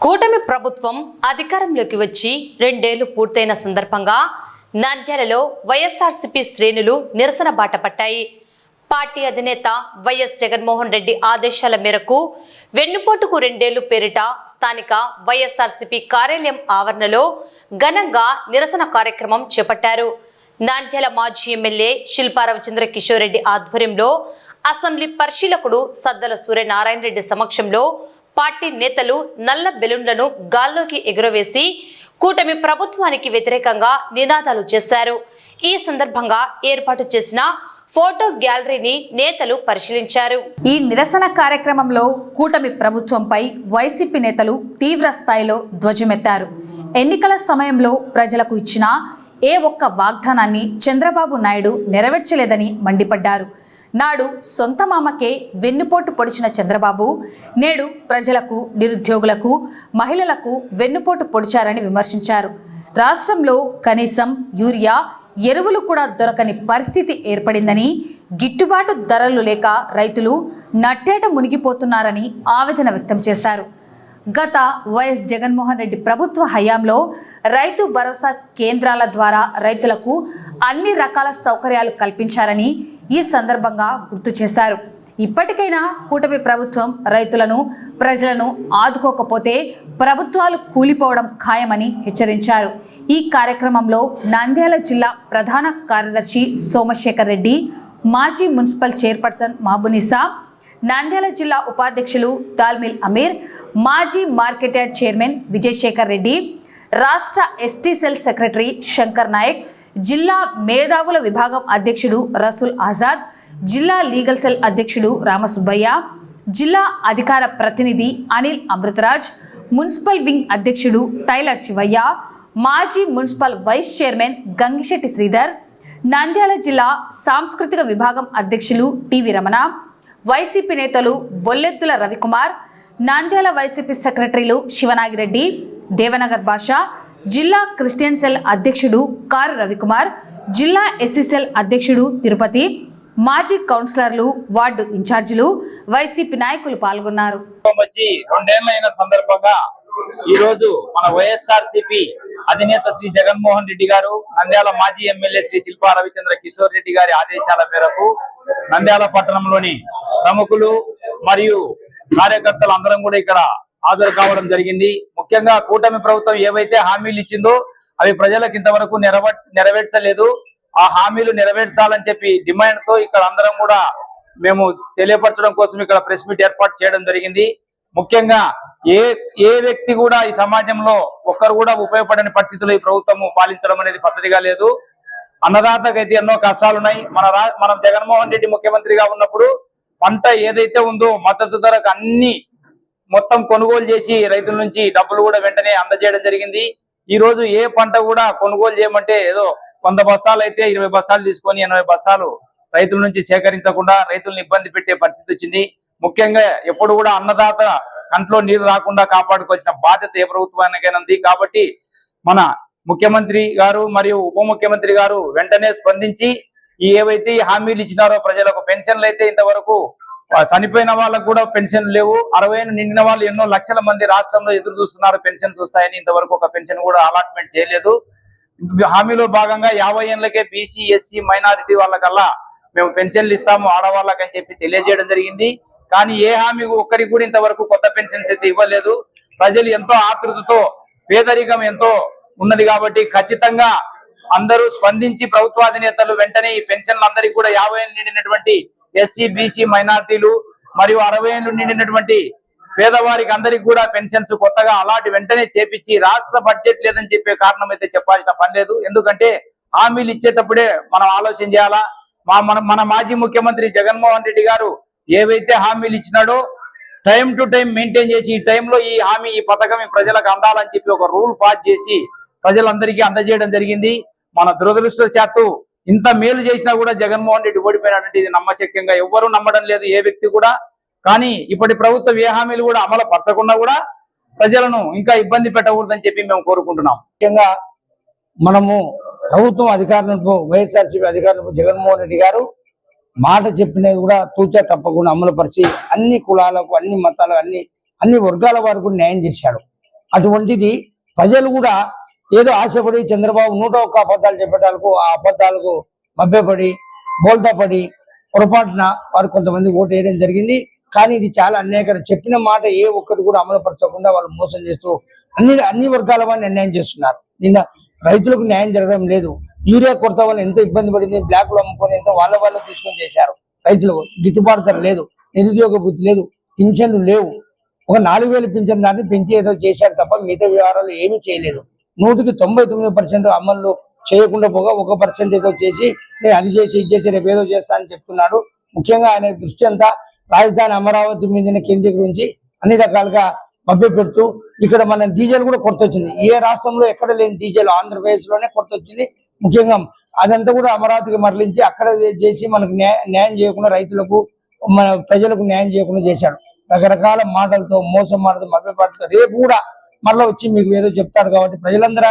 కూటమి ప్రభుత్వం అధికారంలోకి వచ్చి 2 ఏళ్లు పూర్తయిన సందర్భంగా నంద్యాలలో వైఎస్ఆర్సీపీ శ్రేణులు నిరసన బాట పట్టాయి. పార్టీ అధినేత వైఎస్ జగన్మోహన్ రెడ్డి ఆదేశాల మేరకు వెన్నుపోటుకు 2 ఏళ్లు పేరిట స్థానిక వైఎస్ఆర్సీపీ కార్యాలయం ఆవరణలో ఘనంగా నిరసన కార్యక్రమం చేపట్టారు. నంద్యాల మాజీ ఎమ్మెల్యే శిల్పా రవిచంద్ర కిషోర్ రెడ్డి ఆధ్వర్యంలో అసెంబ్లీ పరిశీలకుడు సద్దల సూర్యనారాయణ రెడ్డి సమక్షంలో పార్టీ నేతలు నల్ల బెలూన్లను గాల్లోకి ఎగురవేసి కూటమి ప్రభుత్వానికి వ్యతిరేకంగా నినాదాలు చేశారు. ఈ సందర్భంగా ఏర్పాటు చేసిన ఫోటో గ్యాలరీని నేతలు పరిశీలించారు. ఈ నిరసన కార్యక్రమంలో కూటమి ప్రభుత్వంపై వైసీపీ నేతలు తీవ్ర స్థాయిలో ధ్వజమెత్తారు. ఎన్నికల సమయంలో ప్రజలకు ఇచ్చిన ఏ ఒక్క వాగ్దానాన్ని చంద్రబాబు నాయుడు నెరవేర్చలేదని మండిపడ్డారు. నాడు సొంత మామకే వెన్నుపోటు పొడిచిన చంద్రబాబు నేడు ప్రజలకు, నిరుద్యోగులకు, మహిళలకు వెన్నుపోటు పొడిచారని విమర్శించారు. రాష్ట్రంలో కనీసం యూరియా, ఎరువులు కూడా దొరకని పరిస్థితి ఏర్పడిందని, గిట్టుబాటు ధరలు లేక రైతులు నట్టేట మునిగిపోతున్నారని ఆవేదన వ్యక్తం చేశారు. గత వైఎస్ జగన్మోహన్ రెడ్డి ప్రభుత్వ హయాంలో రైతు భరోసా కేంద్రాల ద్వారా రైతులకు అన్ని రకాల సౌకర్యాలు కల్పించారని ఈ సందర్భంగా గుర్తు చేశారు. ఇప్పటికైనా కూటమి ప్రభుత్వం రైతులను, ప్రజలను ఆదుకోకపోతే ప్రభుత్వాలు కూలిపోవడం ఖాయమని హెచ్చరించారు. ఈ కార్యక్రమంలో నంద్యాల జిల్లా ప్రధాన కార్యదర్శి సోమశేఖర్ రెడ్డి, మాజీ మున్సిపల్ చైర్పర్సన్ మహబూనిసా, నంద్యాల జిల్లా ఉపాధ్యక్షులు దాల్మిల్ అమీర్, మాజీ market yard chairman Vijayasekhar Reddy, రాష్ట్ర ST cell secretary Shankar Naik, జిల్లా మేధావుల విభాగం అధ్యక్షుడు రసూల్ ఆజాద్, జిల్లా లీగల్ సెల్ అధ్యక్షుడు రామసుబ్బయ్య, జిల్లా అధికార ప్రతినిధి అనిల్ అమృతరాజ్, మున్సిపల్ వింగ్ అధ్యక్షుడు టైలర్ శివయ్య, మాజీ municipal vice chairman Gangisetty Sridhar, Nandyal జిల్లా సాంస్కృతిక విభాగం అధ్యక్షులు టివి రమణ, వైసీపీ నేతలు బొల్లెత్తుల రవికుమార్, నంద్యాల వైసీపీ సెక్రటరీలు శివనాగిరెడ్డి, దేవనగర్ భాష, జిల్లా క్రిస్టియన్ సెల్ అధ్యక్షుడు కారు రవికుమార్, జిల్లా ఎస్సీ సెల్ అధ్యక్షుడు తిరుపతి, మాజీ కౌన్సిలర్లు, వార్డు ఇన్ఛార్జీలు, వైసీపీ నాయకులు పాల్గొన్నారు. 2 ఏళ్లైన సందర్భంగా ఈరోజు మన వైఎస్ఆర్సీపీ అధినేత శ్రీ జగన్మోహన్ రెడ్డి గారు, నంద్యాల మాజీ ఎమ్మెల్యే శ్రీ శిల్పా రవిచంద్ర కిషోర్ రెడ్డి గారి ఆదేశాల మేరకు నంద్యాల పట్టణంలోని ప్రముఖులు మరియు కార్యకర్తలు అందరం కూడా ఇక్కడ హాజరు కావడం జరిగింది. ముఖ్యంగా కూటమి ప్రభుత్వం ఏవైతే హామీలు ఇచ్చిందో అవి ప్రజలకు ఇంతవరకు నెరవేర్చలేదు. ఆ హామీలు నెరవేర్చాలని చెప్పి డిమాండ్ తో ఇక్కడ అందరం కూడా మేము తెలియపరచడం కోసం ఇక్కడ ప్రెస్ మీట్ ఏర్పాటు చేయడం జరిగింది. ముఖ్యంగా ఏ వ్యక్తి కూడా ఈ సమాజంలో ఒక్కరు కూడా ఉపయోగపడని పరిస్థితుల్లో ఈ ప్రభుత్వము పాలించడం అనేది పద్ధతిగా లేదు. అన్నదాతకైతే ఎన్నో కష్టాలు ఉన్నాయి. మనం జగన్మోహన్ రెడ్డి ముఖ్యమంత్రిగా ఉన్నప్పుడు పంట ఏదైతే ఉందో మద్దతు ధరకు అన్ని మొత్తం కొనుగోలు చేసి రైతుల నుంచి డబ్బులు కూడా వెంటనే అందజేయడం జరిగింది. ఈ రోజు ఏ పంట కూడా కొనుగోలు చేయమంటే ఏదో 100 బస్తాలు అయితే 20 బస్తాలు తీసుకొని 80 బస్తాలు రైతుల నుంచి సేకరించకుండా రైతులను ఇబ్బంది పెట్టే పరిస్థితి వచ్చింది. ముఖ్యంగా ఎప్పుడు కూడా అన్నదాత కంట్లో నీరు రాకుండా కాపాడుకోవాల్సిన బాధ్యత ఏ ప్రభుత్వానికైనా ఉంది. కాబట్టి మన ముఖ్యమంత్రి గారు మరియు ఉప ముఖ్యమంత్రి గారు వెంటనే స్పందించి ఏవైతే హామీలు ఇచ్చినారో ప్రజలకు పెన్షన్లు అయితే ఇంతవరకు చనిపోయిన వాళ్ళకు కూడా పెన్షన్లు లేవు. 60 ఏళ్ళు నిండిన వాళ్ళు ఎన్నో లక్షల మంది రాష్ట్రంలో ఎదురు చూస్తున్నారు పెన్షన్స్ వస్తాయని. ఇంతవరకు ఒక పెన్షన్ కూడా అలాట్మెంట్ చేయలేదు. హామీలో భాగంగా 50 ఏళ్ళకే బీసీ, ఎస్సీ, మైనారిటీ వాళ్ళకల్లా మేము పెన్షన్లు ఇస్తాము ఆడవాళ్ళకని చెప్పి తెలియజేయడం జరిగింది. కానీ ఏ హామీ ఒక్కరికి కూడా ఇంతవరకు కొత్త పెన్షన్స్ అయితే ఇవ్వలేదు. ప్రజలు ఎంతో ఆతృతతో, పేదరికం ఎంతో ఉన్నది కాబట్టి ఖచ్చితంగా అందరూ స్పందించి ప్రభుత్వాధినేతలు వెంటనే ఈ పెన్షన్లు అందరికీ కూడా 50 ఏళ్ళు నిండినటువంటి ఎస్సీ, బీసీ, మైనార్టీలు మరియు 60 ఏళ్ళు నిండినటువంటి పేదవారికి అందరికి కూడా పెన్షన్స్ కొత్తగా అలాంటి వెంటనే చేపించి రాష్ట్ర బడ్జెట్ లేదని చెప్పే కారణం అయితే చెప్పాల్సిన పని లేదు. ఎందుకంటే హామీలు ఇచ్చేటప్పుడే మనం ఆలోచన చేయాలా. మన మాజీ ముఖ్యమంత్రి జగన్మోహన్ రెడ్డి గారు ఏవైతే హామీలు ఇచ్చినాడో టైం టు టైం మెయింటైన్ చేసి ఈ టైంలో ఈ హామీ, ఈ పథకం ఈ ప్రజలకు అందాలని చెప్పి ఒక రూల్ పాస్ చేసి ప్రజలందరికీ అందజేయడం జరిగింది. మన దురదృష్టవశాత్తు ఇంత మేలు చేసినా కూడా జగన్మోహన్ రెడ్డి ఓడిపోయినటువంటి ఇది నమ్మశక్యంగా ఎవ్వరూ నమ్మడం లేదు, ఏ వ్యక్తి కూడా. కానీ ఇప్పటి ప్రభుత్వం ఏ హామీలు కూడా అమలు పరచకుండా కూడా ప్రజలను ఇంకా ఇబ్బంది పెట్టకూడదని చెప్పి మేము కోరుకుంటున్నాం. ముఖ్యంగా మనము ప్రభుత్వం అధికారులకు, వైఎస్ఆర్సీపీ అధికారులకు జగన్మోహన్ రెడ్డి గారు మాట చెప్పినది కూడా తూచా తప్పకుండా అమలుపరిచి అన్ని కులాలకు, అన్ని మతాలకు, అన్ని వర్గాల వారికి న్యాయం చేశాడు. అటువంటిది ప్రజలు కూడా ఏదో ఆశపడి చంద్రబాబు 101 అబద్ధాలు చెప్పేటాలకు ఆ అబద్ధాలకు మభ్యపడి బోల్తా పడి పొరపాటున వారు కొంతమంది ఓటు వేయడం జరిగింది. కానీ ఇది చాలా అన్యాయకరం. చెప్పిన మాట ఏ ఒక్కటి కూడా అమలుపరచకుండా వాళ్ళు మోసం చేస్తూ అన్ని వర్గాల వారిని అన్యాయం చేస్తున్నారు. నిన్న రైతులకు న్యాయం జరగడం లేదు. యూరియా కొరత వల్ల ఎంతో ఇబ్బంది పడింది. బ్లాక్ లో అమ్ముకొని ఎంతో వాళ్ళ తీసుకొని చేశారు. రైతులకు గిట్టుబాటు ధర లేదు, నిరుద్యోగ వృత్తి లేదు, పింఛన్లు లేవు. ఒక 4,000 పింఛన్ దాన్ని పెంచి ఏదో చేశారు తప్ప మిగతా వ్యవహారాలు ఏమీ చేయలేదు. 99% అమలు చేయకుండా పోగా 1% ఏదో చేసి నేను అది చేసి ఇది చేసి రేపు ఏదో చేస్తా అని చెప్తున్నాడు. ముఖ్యంగా ఆయన దృష్టి అంతా రాజధాని అమరావతి మీదనే కేంద్రీకరించి అన్ని రకాలుగా మభ్య పెడుతూ ఇక్కడ మన డీజిల్ కూడా కొరత వచ్చింది. ఏ రాష్ట్రంలో ఎక్కడ లేని డీజిల్ ఆంధ్రప్రదేశ్ లోనే కొరత వచ్చింది. ముఖ్యంగా అదంతా కూడా అమరావతికి మరలించి అక్కడ చేసి మనకు న్యాయం చేయకుండా రైతులకు మన ప్రజలకు న్యాయం చేయకుండా చేశాడు. రకరకాల మాటలతో మోసం మాటలతో మభ్యపాటలతో రేపు కూడా మళ్ళీ వచ్చి మీకు ఏదో చెప్తాడు. కాబట్టి ప్రజలందరూ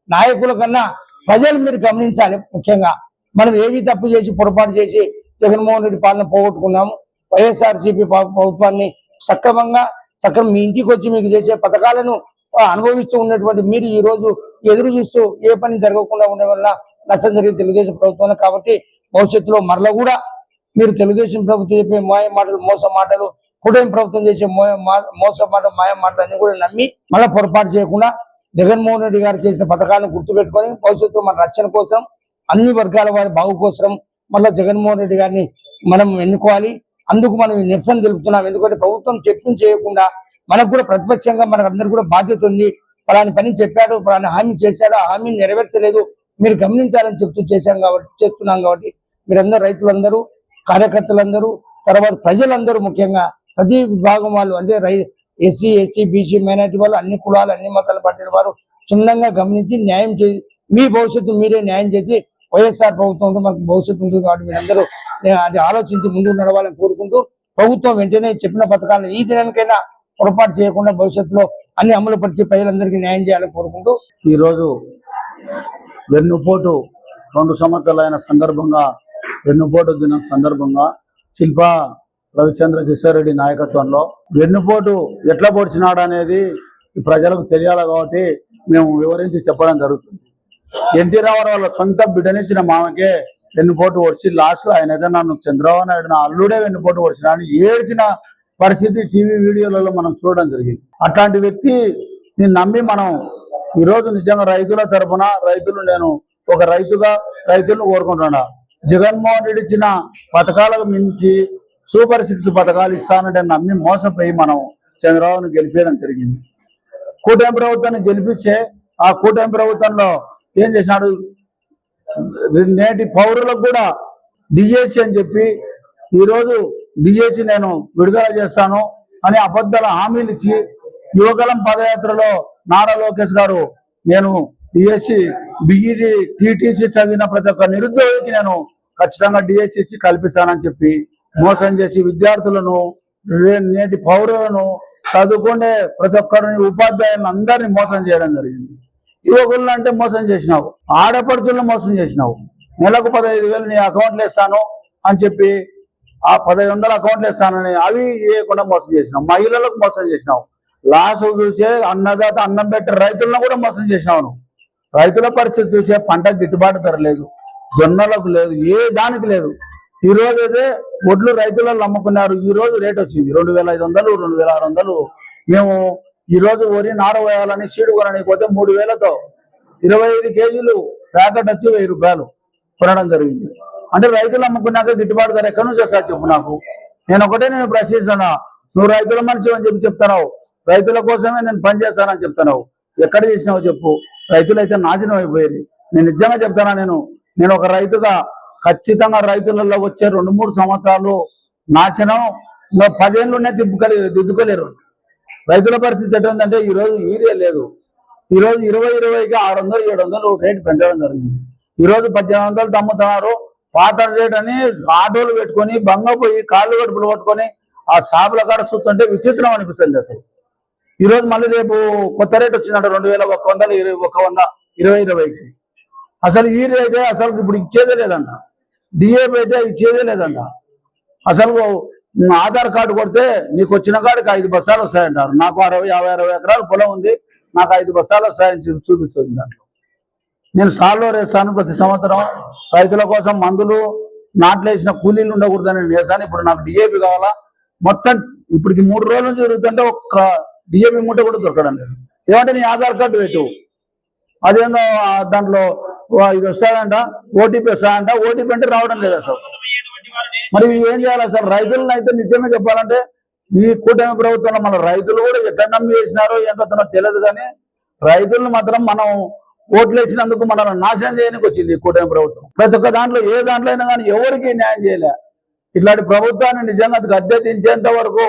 నాయకుల కన్నా ప్రజలు మీరు గమనించాలి. ముఖ్యంగా మనం ఏవి తప్పు చేసి పొరపాటు చేసి జగన్మోహన్ రెడ్డి పాలన పోగొట్టుకున్నాము. వైఎస్ఆర్సీపీ ప్రభుత్వాన్ని సక్రమంగా మీ ఇంటికి వచ్చి మీకు చేసే పథకాలను అనుభవిస్తూ ఉన్నటువంటి మీరు ఈ రోజు ఎదురు చూస్తూ ఏ పని జరగకుండా ఉండే వల్ల నష్టం జరిగింది తెలుగుదేశం ప్రభుత్వం. కాబట్టి భవిష్యత్తులో మరలా కూడా మీరు తెలుగుదేశం ప్రభుత్వం చెప్పే మాయ మాటలు మోస మాటలు కూటమి ప్రభుత్వం చేసే మోస మాట మాయ మాటలు అన్ని కూడా నమ్మి మళ్ళీ పొరపాటు చేయకుండా జగన్మోహన్ రెడ్డి గారు చేసిన పథకాలను గుర్తుపెట్టుకొని భవిష్యత్తులో మన రక్షణ కోసం అన్ని వర్గాల వారి బాగు కోసం మళ్ళీ జగన్మోహన్ రెడ్డి గారిని మనం ఎన్నుకోవాలి. అందుకు మనం నిరసన తెలుపుతున్నాం. ఎందుకంటే ప్రభుత్వం చెప్పింది చేయకుండా మనకు కూడా ప్రతిపక్షంగా మనకు అందరూ కూడా బాధ్యత ఉంది. పలాని పని చెప్పాడు, పలాని హామీ చేశాడు, ఆ హామీని నెరవేర్చలేదు, మీరు గమనించాలని చెప్తూ చేస్తున్నాం. కాబట్టి మీరందరూ రైతులందరూ కార్యకర్తలందరూ తర్వాత ప్రజలందరూ ముఖ్యంగా ప్రతి విభాగం వాళ్ళు అంటే ఎస్సీ ఎస్టీ బీసీ మైనార్టీ వాళ్ళు అన్ని కులాలు అన్ని మతాలు పట్టిన వారు క్షుణ్ణంగా గమనించి న్యాయం చేసి మీ భవిష్యత్తు మీరే న్యాయం చేసి వైఎస్ఆర్ ప్రభుత్వంతో మనకు భవిష్యత్తు ఉంటుంది. కాబట్టి మీరందరూ అది ఆలోచించి ముందుకు నడవాలని కోరుకుంటూ ప్రభుత్వం వెంటనే చెప్పిన పథకాలను ఈ దినానికైనా పొరపాటు చేయకుండా భవిష్యత్తులో అన్ని అమలు పరిచి ప్రజలందరికీ న్యాయం చేయాలని కోరుకుంటూ ఈరోజు వెన్నుపోటు 2 సంవత్సరాలైన సందర్భంగా వెన్నుపోటు దినం సందర్భంగా శిల్పా రవిచంద్ర కిషోర్ రెడ్డి నాయకత్వంలో వెన్నుపోటు ఎట్లా పొడిచినాడు అనేది ప్రజలకు తెలియాలి. కాబట్టి మేము వివరించి చెప్పడం జరుగుతుంది. ఎన్టీ రామారావు వాళ్ళ సొంత బిడ్డనిచ్చిన మామకే వెన్నుపోటు పొడిచి లాస్ట్ లో ఆయన ఏదైనా నన్ను చంద్రబాబు నాయుడు నా అల్లుడే వెన్నుపోటు పొడిచిన అని ఏడ్చిన పరిస్థితి టీవీ వీడియోలలో మనం చూడడం జరిగింది. అట్లాంటి వ్యక్తి నేను నమ్మి మనం ఈరోజు నిజంగా రైతుల తరఫున నేను ఒక రైతుగా రైతులను కోరుకుంటున్నా. జగన్మోహన్ రెడ్డి ఇచ్చిన పథకాలకు మించి సూపర్ 6 పథకాలు ఇస్తానంటే నమ్మి మోసపోయి మనం చంద్రబాబును గెలిపేయడం జరిగింది. కూటమి ప్రభుత్వాన్ని గెలిపిస్తే ఆ కూటమి ప్రభుత్వంలో ఏం చేసినాడు, నేటి పౌరులకు కూడా డిఎస్సి అని చెప్పి ఈరోజు డిఎస్సి నేను విడుదల చేస్తాను అని అబద్ధాల హామీలు ఇచ్చి యువగలం పదయాత్రలో నారా లోకేష్ గారు నేను డిఎస్సి బిఈడి టీటీసీ చదివిన ప్రతి ఒక్క నిరుద్యోగికి నేను ఖచ్చితంగా డిఎస్సి ఇచ్చి కల్పిస్తానని చెప్పి మోసం చేసి విద్యార్థులను నేటి పౌరులను చదువుకునే ప్రతి ఒక్కరిని ఉపాధ్యాయులను అందరినీ మోసం చేయడం జరిగింది. యువకులను అంటే మోసం చేసినావు, ఆడపడుతులను మోసం చేసినావు. నెలకు 15,000 నీ అకౌంట్లు వేస్తాను అని చెప్పి ఆ 1,500 అకౌంట్లు వేస్తానని అవి వేయకుండా మోసం చేసినావు. మహిళలకు మోసం చేసినావు. లాస్ చూసే అన్నదాత అన్నం పెట్టే రైతులను కూడా మోసం చేసినావు. నువ్వు రైతుల పరిస్థితి చూసే పంట గిట్టుబాటు ధర లేదు, జొన్నలకు లేదు, ఏ దానికి లేదు. ఈ రోజు అయితే ఒడ్లు రైతులలో అమ్ముకున్నారు. ఈ రోజు రేట్ వచ్చింది 2,500 2,600. మేము ఈ రోజు వరి నార వేయాలని సీడు కొనడానికి పోతే 3,000తో 25 కేజీలు ప్యాకెట్ వచ్చి 1,000 రూపాయలు కొనడం జరిగింది. అంటే రైతులు అమ్ముకున్నాక గిట్టుబాటు ధర ఎక్కడి నుంచి వస్తా చెప్పు నాకు. నేను ప్రశ్నిస్తున్నా, నువ్వు రైతుల మనిషి అని చెప్పి చెప్తున్నావు, రైతుల కోసమే నేను పనిచేస్తానని చెప్తున్నావు. ఎక్కడ చేసినావు చెప్పు. రైతులు అయితే నాశనం అయిపోయేది. నేను నిజంగా చెప్తానా, నేను ఒక రైతుగా ఖచ్చితంగా రైతులలో వచ్చే 2-3 సంవత్సరాలు నాశనం 10 ఏళ్ళునే దిద్దుకోలేరు. రైతుల పరిస్థితి ఎట్టుందంటే ఈరోజు యూరియా లేదు. ఈరోజు 2020కి 600-700 రేటు పెంచడం జరిగింది. ఈరోజు 1800 అమ్ముతున్నారు. పాత రేట్ అని ఆటోలు పెట్టుకొని బంగపోయి కాళ్ళు కడుపులు పట్టుకొని ఆ షాపుల కాడ చూస్తుంటే విచిత్రం అనిపిస్తుంది అసలు. ఈరోజు మళ్ళీ రేపు కొత్త రేట్ వచ్చిందంట 2,100 2020కి. అసలు యూరియా అయితే అసలు ఇప్పుడు ఇచ్చేదే లేదంట. డిఏపి అయితే ఇచ్చేదే లేదంట. అసలు ఆధార్ కార్డు కొడితే నీకు వచ్చిన కాడికి 5 బస్తాలు వస్తాయంటారు. నాకు 60-50 ఎకరాలు పొలం ఉంది, నాకు 5 బస్తాల సాయం చూపిస్తుంది దాంట్లో. నేను సాల్లో వేస్తాను ప్రతి సంవత్సరం. రైతుల కోసం మందులు నాట్లేసిన కూలీలు ఉండకూడదని నేను వేసాను. ఇప్పుడు నాకు డిఏపి కావాలా. మొత్తం ఇప్పటికి 3 రోజుల నుంచి జరుగుతుంటే ఒక్క డిఏపి మూట కూడా దొరకడం లేదు. ఏమంటే నీ ఆధార్ కార్డు పెట్టు, అదేందో దాంట్లో ఇది వస్తాడంట, ఓటీపీ వస్తాడంట, ఓటీపీ అంటే రావడం లేదు అసలు. మరి ఏం చేయాలి అసలు? రైతులను అయితే నిజంగా చెప్పాలంటే ఈ కూటమి ప్రభుత్వంలో మన రైతులు కూడా ఎట్లా నమ్మి వేసినారో ఎంతనో తెలియదు, కానీ రైతులను మాత్రం మనం ఓట్లు వేసినందుకు మనల్ని నాశనం చేయడానికి వచ్చింది ఈ కూటమి ప్రభుత్వం. ప్రతి ఒక్క దాంట్లో ఏ దాంట్లో అయినా కానీ ఎవరికి న్యాయం చేయలే. ఇట్లాంటి ప్రభుత్వాన్ని నిజంగా గద్దె దించేంత వరకు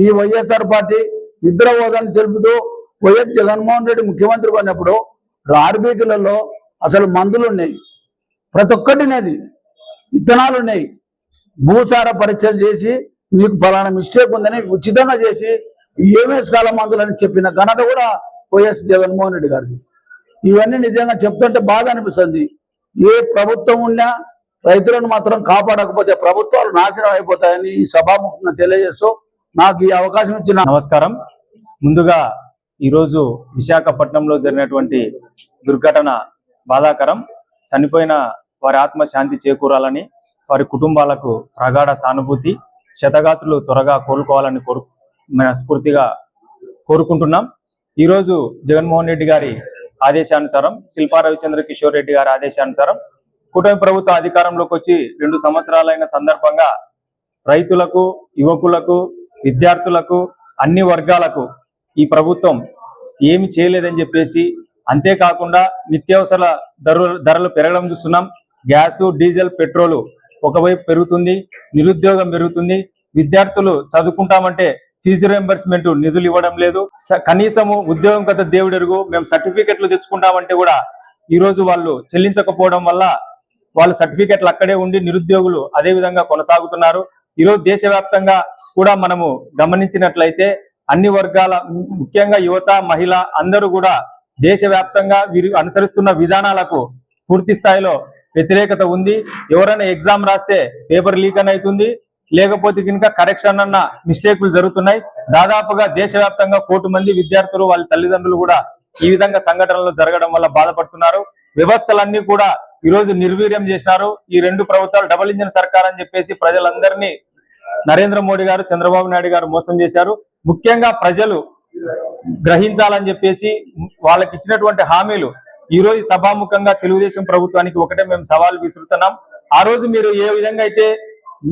ఈ వైఎస్ఆర్ పార్టీ నిద్రపోదని తెలుపుతూ వైఎస్ జగన్మోహన్ రెడ్డి ముఖ్యమంత్రి కొన్నప్పుడు ఆర్బీకీలలో అసలు మందులు ఉన్నాయి, ప్రతి ఒక్కటినేది విత్తనాలు ఉన్నాయి, భూసార పరీక్షలు చేసి మీకు ఫలానా మిస్టేక్ ఉందని ఉచితంగా చేసి ఏమేస్ కాల మందులు అని చెప్పిన ఘనత కూడా వైఎస్ జగన్మోహన్ రెడ్డి గారిది. ఇవన్నీ నిజంగా చెప్తుంటే బాధ అనిపిస్తుంది. ఏ ప్రభుత్వం ఉన్నా రైతులను మాత్రం కాపాడకపోతే ప్రభుత్వాలు నాశనం అయిపోతాయని ఈ సభాముఖంగా తెలియజేస్తూ నాకు ఈ అవకాశం ఇచ్చిన నమస్కారం. ముందుగా ఈరోజు విశాఖపట్నంలో జరిగినటువంటి దుర్ఘటన బాధాకరం. చనిపోయిన వారి ఆత్మ శాంతి చేకూరాలని, వారి కుటుంబాలకు ప్రగాఢ సానుభూతి, క్షతగాత్రులు త్వరగా కోలుకోవాలని స్ఫూర్తిగా కోరుకుంటున్నాం. ఈరోజు జగన్మోహన్ రెడ్డి గారి ఆదేశానుసారం, శిల్పా రవిచంద్ర కిషోర్ రెడ్డి గారి ఆదేశానుసారం కూటమి ప్రభుత్వం అధికారంలోకి వచ్చి 2 సంవత్సరాలైన సందర్భంగా రైతులకు, యువకులకు, విద్యార్థులకు, అన్ని వర్గాలకు ఈ ప్రభుత్వం ఏమి చేయలేదని చెప్పేసి, అంతేకాకుండా నిత్యావసర ధరలు పెరగడం చూస్తున్నాం. గ్యాసు, డీజిల్, పెట్రోలు ఒకవైపు పెరుగుతుంది, నిరుద్యోగం పెరుగుతుంది. విద్యార్థులు చదువుకుంటామంటే ఫీజు రియంబర్స్మెంట్ నిధులు ఇవ్వడం లేదు. కనీసము ఉద్యోగం కథ దేవుడెరుగు, మేము సర్టిఫికెట్లు తెచ్చుకుంటామంటే కూడా ఈ రోజు వాళ్ళు చెల్లించకపోవడం వల్ల వాళ్ళు సర్టిఫికెట్లు అక్కడే ఉండి నిరుద్యోగులు అదే విధంగా కొనసాగుతున్నారు. ఈరోజు దేశవ్యాప్తంగా కూడా మనము గమనించినట్లయితే అన్ని వర్గాల, ముఖ్యంగా యువత, మహిళ అందరూ కూడా దేశవ్యాప్తంగా వీరు అనుసరిస్తున్న విధానాలకు పూర్తి స్థాయిలో వ్యతిరేకత ఉంది. ఎవరైనా ఎగ్జామ్ రాస్తే పేపర్ లీక్ అని అవుతుంది, లేకపోతే కనుక కరెక్షన్ అన్న మిస్టేకులు జరుగుతున్నాయి. దాదాపుగా దేశవ్యాప్తంగా 1 కోటి మంది విద్యార్థులు, వాళ్ళ తల్లిదండ్రులు కూడా ఈ విధంగా సంఘటనలు జరగడం వల్ల బాధపడుతున్నారు. వ్యవస్థలన్నీ కూడా ఈ రోజు నిర్వీర్యం చేసినారు. ఈ 2 ప్రభుత్వాలు డబుల్ ఇంజిన్ సర్కార్ అని చెప్పేసి ప్రజలందరినీ నరేంద్ర మోడీ గారు, చంద్రబాబు నాయుడు గారు మోసం చేశారు. ముఖ్యంగా ప్రజలు గ్రహించాలని చెప్పేసి వాళ్ళకి ఇచ్చినటువంటి హామీలు ఈ రోజు సభాముఖంగా తెలుగుదేశం ప్రభుత్వానికి ఒకటే మేము సవాల్ విసురుతున్నాం. ఆ రోజు మీరు ఏ విధంగా అయితే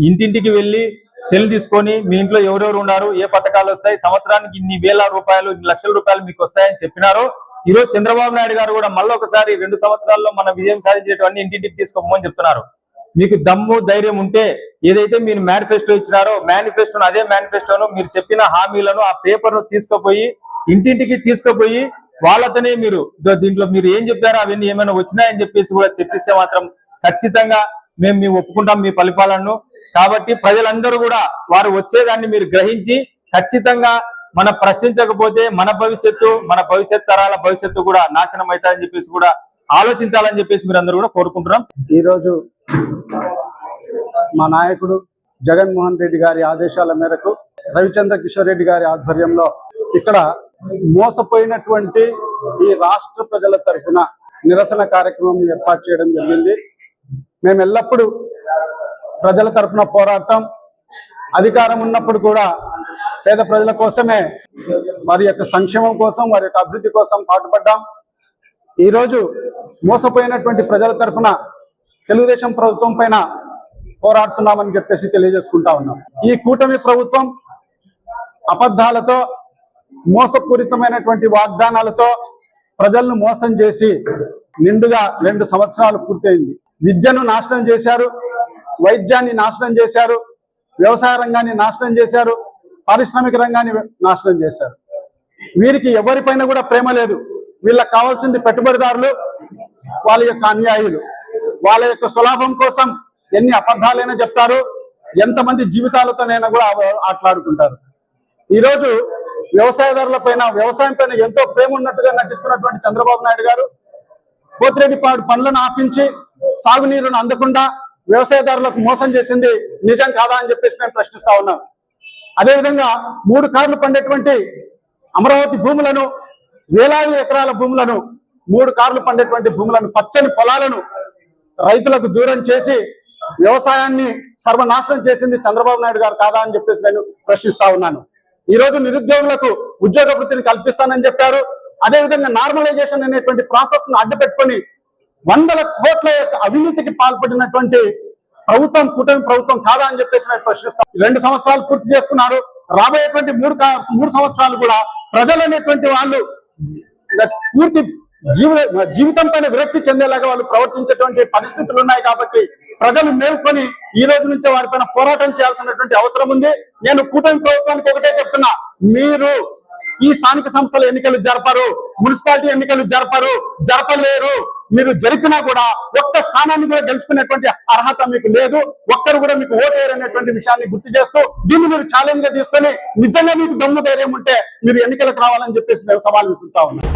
ఇంటింటికి వెళ్ళి సెల్ తీసుకొని మీ ఇంట్లో ఎవరెవరు ఉన్నారు, ఏ పథకాలు వస్తాయి, సంవత్సరానికి ఇన్ని వేల రూపాయలు, ఇన్ని లక్షల రూపాయలు మీకు వస్తాయని చెప్పినారో, ఈ రోజు చంద్రబాబు నాయుడు గారు కూడా మళ్ళీ ఒకసారి 2 సంవత్సరాల్లో మన విజయం సాధించేటువంటి ఇంటింటికి తీసుకోమని చెప్తున్నారు. మీకు దమ్ము, ధైర్యం ఉంటే ఏదైతే మీరు మేనిఫెస్టో ఇచ్చినారో మేనిఫెస్టోను, అదే మేనిఫెస్టోను, మీరు చెప్పిన హామీలను, ఆ పేపర్ ను తీసుకుపోయి ఇంటింటికి తీసుకుపోయి వాళ్ళతోనే మీరు దీంట్లో మీరు ఏం చెప్పారో అవన్నీ ఏమైనా వచ్చినాయని చెప్పేసి కూడా చెప్పిస్తే మాత్రం ఖచ్చితంగా మేము ఒప్పుకుంటాం మీ పరిపాలనను. కాబట్టి ప్రజలందరూ కూడా వారు వచ్చేదాన్ని మీరు గ్రహించి ఖచ్చితంగా మనం ప్రశ్నించకపోతే మన భవిష్యత్ తరాల భవిష్యత్తు కూడా నాశనం అవుతాయని చెప్పేసి కూడా ఆలోచించాలని చెప్పేసి మీరు అందరూ కూడా కోరుకుంటున్నాం. ఈరోజు మా నాయకుడు జగన్మోహన్ రెడ్డి గారి ఆదేశాల మేరకు రవిచంద్ర కిషోర్ రెడ్డి గారి ఆధ్వర్యంలో ఇక్కడ మోసపోయినటువంటి ఈ రాష్ట్ర ప్రజల తరఫున నిరసన కార్యక్రమం ఏర్పాటు చేయడం జరిగింది. మేము ఎల్లప్పుడూ ప్రజల తరఫున పోరాడతాం. అధికారం ఉన్నప్పుడు కూడా పేద ప్రజల కోసమే, వారి యొక్క సంక్షేమం కోసం, వారి యొక్క అభివృద్ధి కోసం పాటుపడ్డాం. ఈరోజు మోసపోయినటువంటి ప్రజల తరఫున తెలుగుదేశం ప్రభుత్వం పైన పోరాడుతున్నామని చెప్పేసి తెలియజేసుకుంటా ఉన్నాం. ఈ కూటమి ప్రభుత్వం అబద్ధాలతో, మోసపూరితమైనటువంటి వాగ్దానాలతో ప్రజలను మోసం చేసి నిండుగా 2 సంవత్సరాలు పూర్తయింది. విద్యను నాశనం చేశారు, వైద్యాన్ని నాశనం చేశారు, వ్యవసాయ రంగాన్ని నాశనం చేశారు, పారిశ్రామిక రంగాన్ని నాశనం చేశారు. వీరికి ఎవరిపైన కూడా ప్రేమ లేదు. వీళ్ళకి కావాల్సింది పెట్టుబడిదారులు, వాళ్ళ యొక్క అనుయాయులు. వాళ్ళ యొక్క సులాభం కోసం ఎన్ని అబద్ధాలైనా చెప్తారు, ఎంతమంది జీవితాలతోనైనా కూడా ఆటలాడుకుంటారు. ఈరోజు వ్యవసాయదారుల పైన, వ్యవసాయం పైన ఎంతో ప్రేమ ఉన్నట్టుగా నటిస్తున్నటువంటి చంద్రబాబు నాయుడు గారు పోతిరెడ్డిపాడు పనులను ఆపించి సాగునీరును అందకుండా వ్యవసాయదారులకు మోసం చేసింది నిజం కాదా అని చెప్పేసి నేను ప్రశ్నిస్తా ఉన్నాను. అదేవిధంగా 3 కార్లు పండేటువంటి అమరావతి భూములను వేలాది ఎకరాల భూములను 3 కార్లు పండేటువంటి భూములను పచ్చని పొలాలను రైతులకు దూరం చేసి వ్యవసాయాన్ని సర్వనాశనం చేసింది చంద్రబాబు నాయుడు గారు కాదా అని చెప్పేసి నేను ప్రశ్నిస్తా ఉన్నాను. ఈ రోజు నిరుద్యోగులకు ఉద్యోగ వృత్తిని కల్పిస్తానని చెప్పారు. అదేవిధంగా నార్మలైజేషన్ అనేటువంటి ప్రాసెస్ ను అడ్డు పెట్టుకొని 100 కోట్ల అవినీతికి పాల్పడినటువంటి ప్రభుత్వం కూటమి ప్రభుత్వం కాదా అని చెప్పేసి నేను ప్రశ్నిస్తాను. 2 సంవత్సరాలు పూర్తి చేసుకున్నారు. రాబోయేటువంటి 3 సంవత్సరాలు కూడా ప్రజలు అనేటువంటి వాళ్ళు పూర్తి జీవితం పైన విరక్తి చెందేలాగా వాళ్ళు ప్రవర్తించేటువంటి పరిస్థితులు ఉన్నాయి. కాబట్టి ప్రజలు మేల్కొని ఈ రోజు నుంచే వారిపైన పోరాటం చేయాల్సినటువంటి అవసరం ఉంది. నేను కూటమి ప్రభుత్వానికి ఒకటే చెప్తున్నా, మీరు ఈ స్థానిక సంస్థల ఎన్నికలు జరపరు, మున్సిపాలిటీ ఎన్నికలు జరపలేరు. మీరు జరిపినా కూడా ఒక్క స్థానాన్ని కూడా గెలుచుకునేటువంటి అర్హత మీకు లేదు. ఒక్కరు కూడా మీకు ఓటు వేయరు అనేటువంటి విషయాన్ని గుర్తు చేస్తూ దీన్ని మీరు ఛాలెంజ్ గా తీసుకొని నిజంగా మీకు దమ్ము ధైర్యం ఉంటే మీరు ఎన్నికలకు రావాలని చెప్పేసి నేను సవాల్ విసురుతా ఉన్నాను.